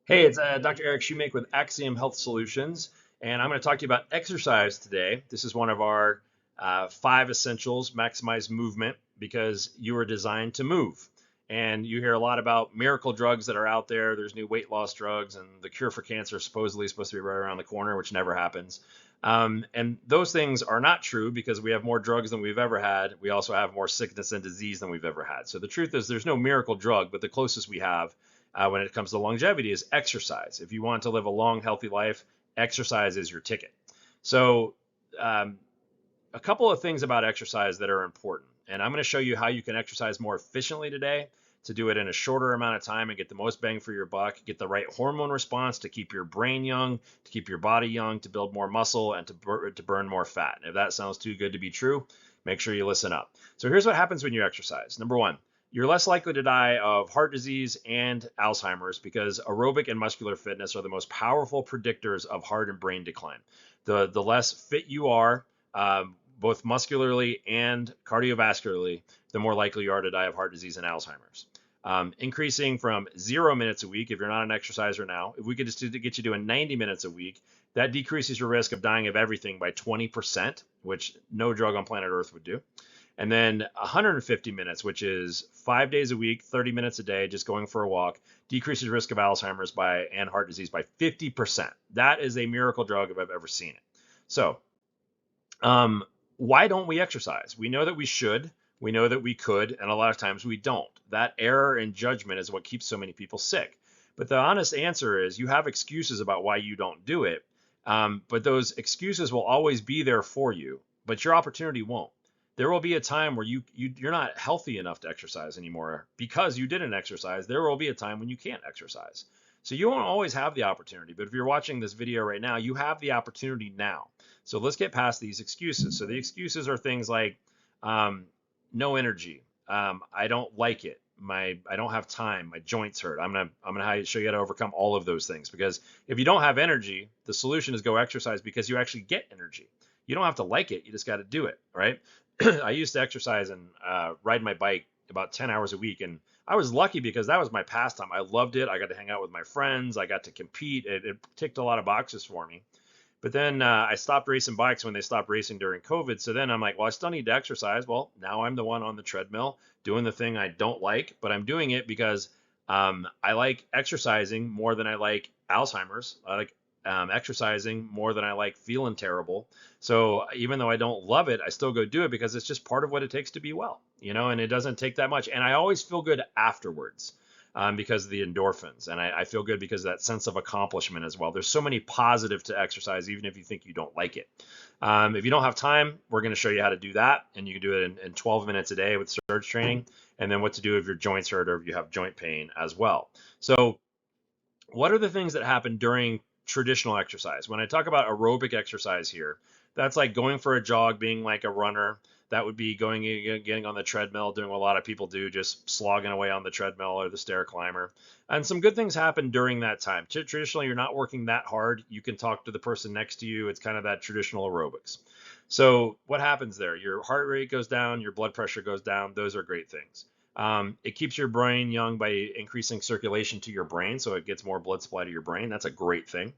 Hey, it's Dr. Eric Shoemake with Axiom Health Solutions, and I'm going to talk to you about exercise today. This is one of our 5 essentials, maximize movement, because you are designed to move. And you hear a lot about miracle drugs that are out there. There's new weight loss drugs, and the cure for cancer is supposedly supposed to be right around the corner, which never happens. And those things are not true because we have more drugs than we've ever had. We also have more sickness and disease than we've ever had. So the truth is, there's no miracle drug, but the closest we have when it comes to longevity is exercise. If you want to live a long, healthy life, exercise is your ticket. So, a couple of things about exercise that are important. And I'm going to show you how you can exercise more efficiently today to do it in a shorter amount of time and get the most bang for your buck, get the right hormone response to keep your brain young, to keep your body young, to build more muscle, and to burn more fat. And if that sounds too good to be true, make sure you listen up. So here's what happens when you exercise. Number one, you're less likely to die of heart disease and Alzheimer's because aerobic and muscular fitness are the most powerful predictors of heart and brain decline. The less fit you are, both muscularly and cardiovascularly, the more likely you are to die of heart disease and Alzheimer's. Increasing from 0 minutes a week, if you're not an exerciser now, if we could just get you doing 90 minutes a week, that decreases your risk of dying of everything by 20%, which no drug on planet Earth would do. And then 150 minutes, which is 5 days a week, 30 minutes a day, just going for a walk, decreases risk of Alzheimer's and heart disease by 50%. That is a miracle drug if I've ever seen it. So, why don't we exercise? We know that we should, we know that we could, and a lot of times we don't. That error in judgment is what keeps so many people sick. But the honest answer is you have excuses about why you don't do it, but those excuses will always be there for you, but your opportunity won't. There will be a time where you're not healthy enough to exercise anymore because you didn't exercise. There will be a time when you can't exercise. So you won't always have the opportunity, but if you're watching this video right now, you have the opportunity now. So let's get past these excuses. So the excuses are things like no energy, I don't like it, I don't have time, my joints hurt. I'm gonna show you how to overcome all of those things, because if you don't have energy, the solution is go exercise because you actually get energy. You don't have to like it, you just got to do it, right? I used to exercise and ride my bike about 10 hours a week, and I was lucky because that was my pastime. I loved it. I got to hang out with my friends. I got to compete. It ticked a lot of boxes for me. But then I stopped racing bikes when they stopped racing during COVID. So then I'm like, well, I still need to exercise. Well, now I'm the one on the treadmill doing the thing I don't like, but I'm doing it because I like exercising more than I like Alzheimer's. I like exercising more than I like feeling terrible. So even though I don't love it, I still go do it because it's just part of what it takes to be well, and it doesn't take that much. And I always feel good afterwards. Because of the endorphins. And I feel good because of that sense of accomplishment as well. There's so many positives to exercise, even if you think you don't like it. If you don't have time, we're going to show you how to do that. And you can do it in 12 minutes a day with surge training. And then what to do if your joints hurt or if you have joint pain as well. So what are the things that happen during traditional exercise? When I talk about aerobic exercise here, that's like going for a jog, being like a runner. That would be getting on the treadmill, doing what a lot of people do, just slogging away on the treadmill or the stair climber. And some good things happen during that time. Traditionally, you're not working that hard. You can talk to the person next to you. It's kind of that traditional aerobics. So what happens there? Your heart rate goes down, your blood pressure goes down. Those are great things. It keeps your brain young by increasing circulation to your brain, so it gets more blood supply to your brain. That's a great thing.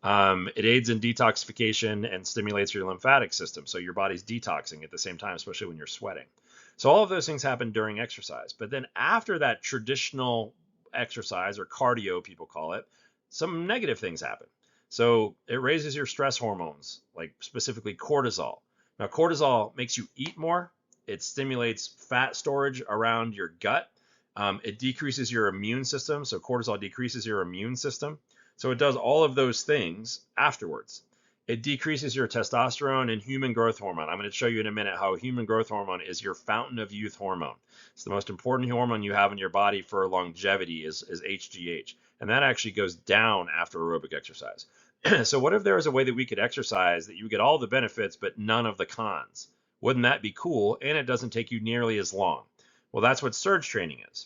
It aids in detoxification and stimulates your lymphatic system, so your body's detoxing at the same time, especially when you're sweating. So all of those things happen during exercise. But then after that traditional exercise, or cardio people call it, some negative things happen. So it raises your stress hormones, like specifically cortisol. Now, cortisol makes you eat more. It stimulates fat storage around your gut. It decreases your immune system. So cortisol decreases your immune system. So it does all of those things afterwards. It decreases your testosterone and human growth hormone. I'm going to show you in a minute how human growth hormone is your fountain of youth hormone. It's the most important hormone you have in your body for longevity is HGH. And that actually goes down after aerobic exercise. So what if there was a way that we could exercise that you get all the benefits but none of the cons? Wouldn't that be cool? And it doesn't take you nearly as long. Well, that's what surge training is.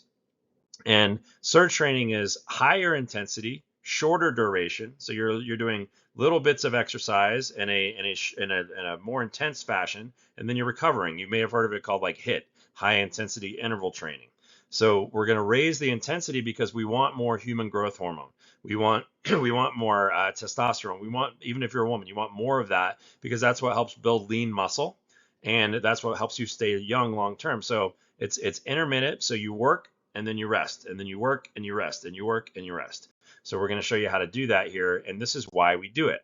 And surge training is higher intensity, shorter duration. So you're doing little bits of exercise in a more intense fashion, and then you're recovering. You may have heard of it called like HIIT, high intensity interval training. So we're going to raise the intensity because we want more human growth hormone. We want we want more testosterone. We want, even if you're a woman, you want more of that because that's what helps build lean muscle, and that's what helps you stay young long term. So it's intermittent. So you work and then you rest, and then you work and you rest, and you work and you rest. So we're going to show you how to do that here, and this is why we do it.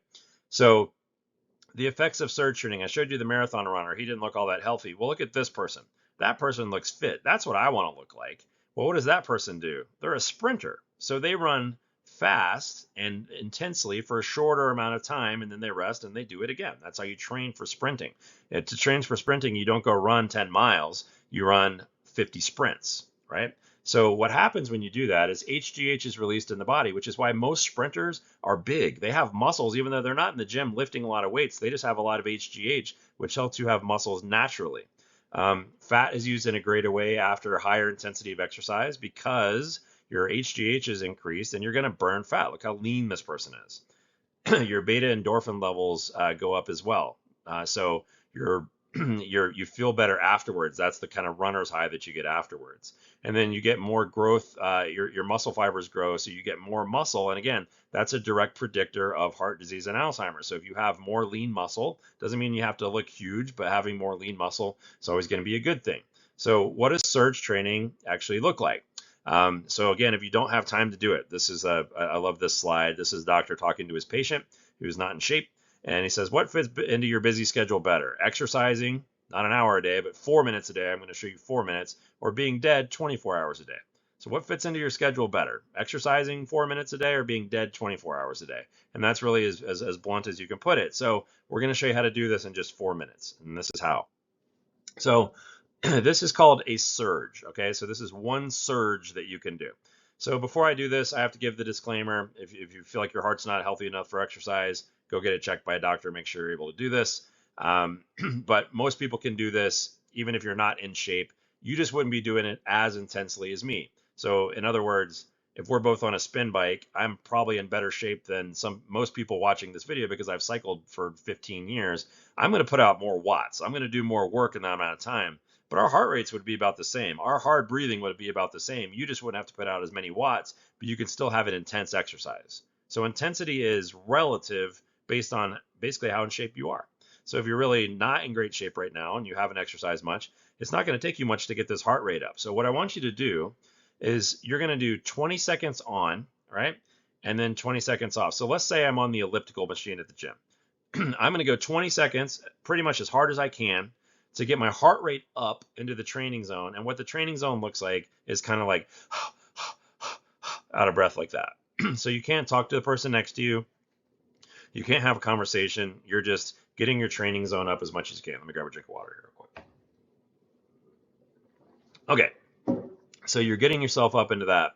So the effects of surge training. I showed you the marathon runner. He didn't look all that healthy. Well, look at this person. That person looks fit. That's what I want to look like. Well, what does that person do? They're a sprinter. So they run fast and intensely for a shorter amount of time, and then they rest and they do it again. That's how you train for sprinting. And to train for sprinting, you don't go run 10 miles, you run 50 sprints, right? So what happens when you do that is HGH is released in the body, which is why most sprinters are big. They have muscles, even though they're not in the gym lifting a lot of weights. They just have a lot of HGH, which helps you have muscles naturally. Fat is used in a greater way after a higher intensity of exercise because your HGH is increased and you're going to burn fat. Look how lean this person is. Your beta endorphin levels go up as well. So you feel better afterwards. That's the kind of runner's high that you get afterwards. And then you get more growth. Your muscle fibers grow, so you get more muscle. And again, that's a direct predictor of heart disease and Alzheimer's. So if you have more lean muscle, doesn't mean you have to look huge, but having more lean muscle is always going to be a good thing. So what does surge training actually look like? So again, if you don't have time to do it, I love this slide. This is doctor talking to his patient who's not in shape. And he says, what fits into your busy schedule better? Exercising, not an hour a day, but 4 minutes a day. I'm going to show you 4 minutes, or being dead 24 hours a day. So what fits into your schedule better? Exercising 4 minutes a day or being dead 24 hours a day? And that's really as blunt as you can put it. So we're going to show you how to do this in just 4 minutes. And this is how. So this is called a surge. Okay, so this is one surge that you can do. So before I do this, I have to give the disclaimer. If you feel like your heart's not healthy enough for exercise, go get it checked by a doctor. Make sure you're able to do this. But most people can do this even if you're not in shape. You just wouldn't be doing it as intensely as me. So in other words, if we're both on a spin bike, I'm probably in better shape than most people watching this video because I've cycled for 15 years. I'm going to put out more watts. I'm going to do more work in that amount of time. But our heart rates would be about the same. Our hard breathing would be about the same. You just wouldn't have to put out as many watts, but you can still have an intense exercise. So intensity is relative based on basically how in shape you are. So if you're really not in great shape right now and you haven't exercised much, it's not going to take you much to get this heart rate up. So what I want you to do is you're going to do 20 seconds on, right? And then 20 seconds off. So let's say I'm on the elliptical machine at the gym. I'm going to go 20 seconds, pretty much as hard as I can, to get my heart rate up into the training zone. And what the training zone looks like is kind of like out of breath like that. So you can't talk to the person next to you. You can't have a conversation. You're just getting your training zone up as much as you can. Let me grab a drink of water here real quick. Okay, so you're getting yourself up into that.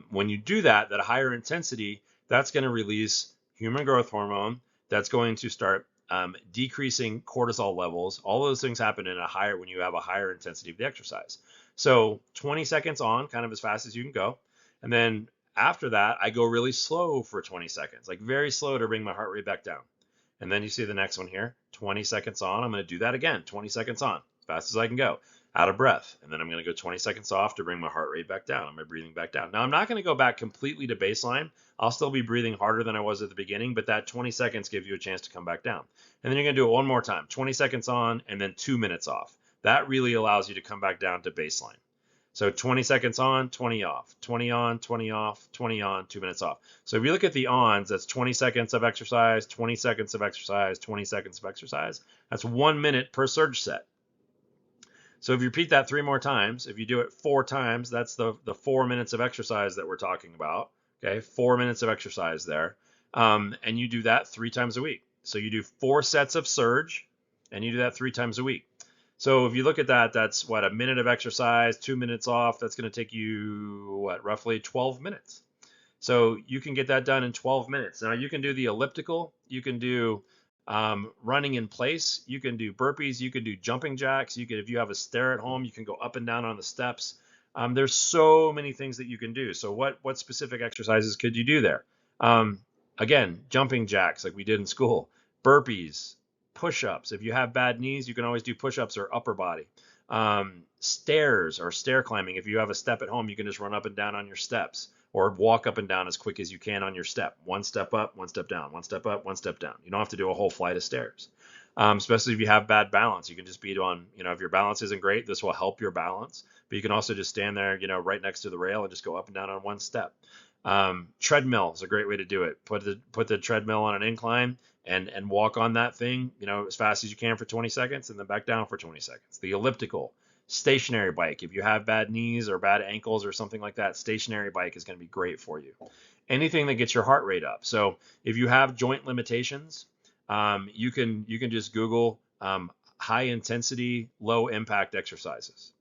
When you do that, that higher intensity, that's going to release human growth hormone. That's going to start decreasing cortisol levels. All those things happen when you have a higher intensity of the exercise. So 20 seconds on, kind of as fast as you can go. And then after that, I go really slow for 20 seconds, like very slow to bring my heart rate back down. And then you see the next one here, 20 seconds on. I'm going to do that again, 20 seconds on, as fast as I can go, out of breath. And then I'm going to go 20 seconds off to bring my heart rate back down, my breathing back down. Now, I'm not going to go back completely to baseline. I'll still be breathing harder than I was at the beginning, but that 20 seconds gives you a chance to come back down. And then you're going to do it one more time, 20 seconds on and then 2 minutes off. That really allows you to come back down to baseline. So 20 seconds on, 20 off, 20 on, 20 off, 20 on, 2 minutes off. So if you look at the ons, that's 20 seconds of exercise, 20 seconds of exercise, 20 seconds of exercise. That's 1 minute per surge set. So if you repeat that 3 more times, if you do it 4 times, that's the 4 minutes of exercise that we're talking about. Okay, 4 minutes of exercise there. And you do that 3 times a week. So you do 4 sets of surge, and you do that 3 times a week. So if you look at that, that's what, a minute of exercise, 2 minutes off. That's going to take you, what, roughly 12 minutes. So you can get that done in 12 minutes. Now you can do the elliptical. You can do running in place. You can do burpees. You can do jumping jacks. If you have a stair at home, you can go up and down on the steps. There's so many things that you can do. So what specific exercises could you do there? Again, jumping jacks like we did in school, burpees, push-ups. If you have bad knees, you can always do push-ups or upper body. Stairs or stair climbing. If you have a step at home, you can just run up and down on your steps. or walk up and down as quick as you can on your step. One step up, one step down, one step up, one step down. You don't have to do a whole flight of stairs. Especially if you have bad balance, you can just be on, if your balance isn't great, this will help your balance. But you can also just stand there, right next to the rail and just go up and down on one step. Treadmill is a great way to do it. Put the treadmill on an incline and walk on that thing, as fast as you can for 20 seconds and then back down for 20 seconds. The elliptical, stationary bike. If you have bad knees or bad ankles or something like that, stationary bike is going to be great for you. Anything that gets your heart rate up. So if you have joint limitations, you can just Google high intensity, low impact exercises.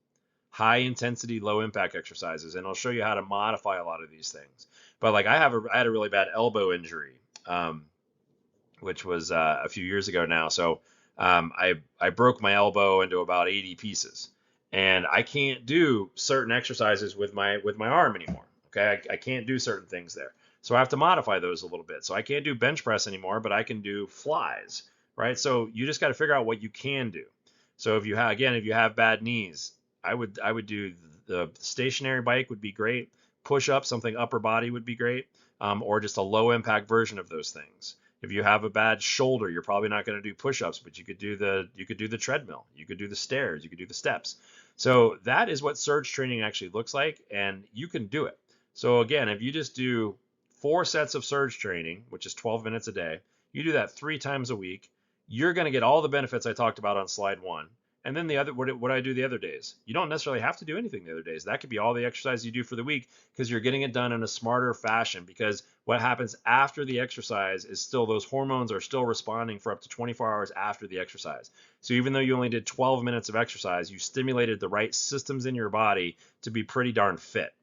High intensity, low impact exercises, and I'll show you how to modify a lot of these things. But like I had a really bad elbow injury, which was a few years ago now. So I broke my elbow into about 80 pieces, and I can't do certain exercises with my arm anymore. Okay, I can't do certain things there. So I have to modify those a little bit. So I can't do bench press anymore, but I can do flies, right? So you just got to figure out what you can do. So if you have bad knees, I would do the stationary bike would be great. Push up, something upper body would be great, or just a low impact version of those things. If you have a bad shoulder, you're probably not going to do push-ups, but you could do the treadmill, you could do the stairs, you could do the steps. So that is what surge training actually looks like, and you can do it. So again, if you just do 4 sets of surge training, which is 12 minutes a day, you do that 3 times a week, you're going to get all the benefits I talked about on slide 1. And then what I do the other days, you don't necessarily have to do anything the other days. That could be all the exercise you do for the week because you're getting it done in a smarter fashion. Because what happens after the exercise is still those hormones are still responding for up to 24 hours after the exercise. So even though you only did 12 minutes of exercise, you stimulated the right systems in your body to be pretty darn fit.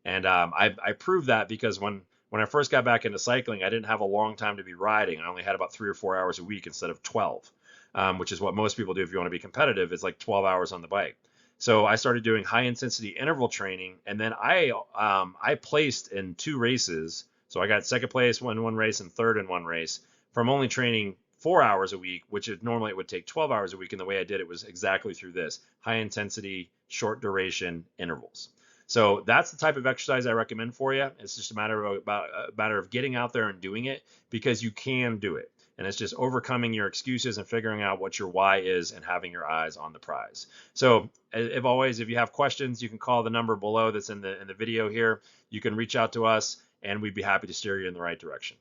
And I proved that because when I first got back into cycling, I didn't have a long time to be riding. I only had about 3 or 4 hours a week instead of 12. Which is what most people do if you want to be competitive. It's like 12 hours on the bike. So I started doing high intensity interval training, and then I placed in 2 races. So I got second place in one race and third in one race from only training 4 hours a week, which normally it would take 12 hours a week. And the way I did it was exactly through this high intensity, short duration intervals. So that's the type of exercise I recommend for you. It's just a matter of getting out there and doing it because you can do it. And it's just overcoming your excuses and figuring out what your why is and having your eyes on the prize. So if you have questions, you can call the number below that's in the video here. You can reach out to us and we'd be happy to steer you in the right direction.